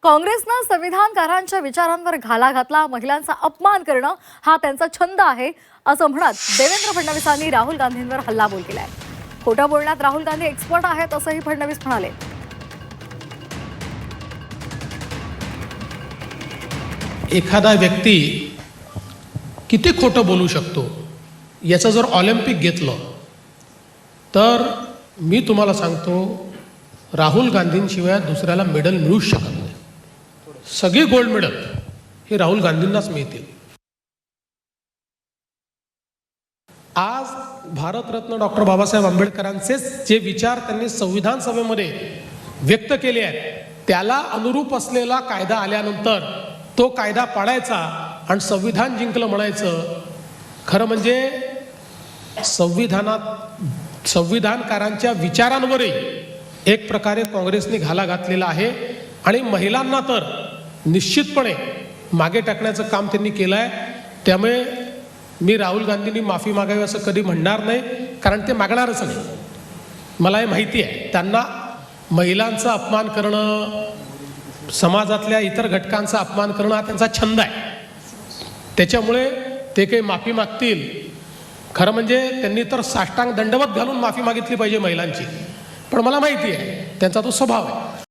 काँग्रेसनं संविधानकारांच्या विचारांवर घाला घातला, महिलांचा अपमान करणं हा त्यांचा छंद आहे असं म्हणत देवेंद्र फडणवीसांनी राहुल गांधींवर हल्लाबोल केलाय. खोटं बोलण्यात राहुल गांधी एक्सपर्ट आहेत असंही फडणवीस म्हणाले. एखादा व्यक्ती किती खोटं बोलू शकतो याचं जर ऑलिम्पिक घेतलं तर मी तुम्हाला सांगतो, राहुल गांधींशिवाय दुसऱ्याला मेडल मिळूच शकत नाही. सगळी गोल्ड मेडल हे राहुल गांधींनाच मिळतील. आज भारतरत्न डॉक्टर बाबासाहेब आंबेडकरांचे जे विचार त्यांनी संविधान सभेमध्ये व्यक्त केले आहेत, त्याला अनुरूप असलेला कायदा आल्यानंतर तो कायदा पाडायचा आणि संविधान जिंकलं म्हणायचं. खरं म्हणजे संविधानकारांच्या विचारांवरही एक प्रकारे काँग्रेसने घाला घातलेला आहे आणि महिलांना तर निश्चितपणे मागे टाकण्याचं काम त्यांनी केलं आहे. त्यामुळे मी राहुल गांधींनी माफी मागावी असं कधी म्हणणार नाही, कारण ते मागणारच नाही. मला हे माहिती आहे, त्यांना महिलांचा अपमान करणं, समाजातल्या इतर घटकांचा अपमान करणं हा त्यांचा छंद आहे. त्याच्यामुळे ते काही माफी मागतील. खरं म्हणजे त्यांनी तर साष्टांग दंडवत घालून माफी मागितली पाहिजे महिलांची, पण मला माहिती आहे त्यांचा तो स्वभाव आहे.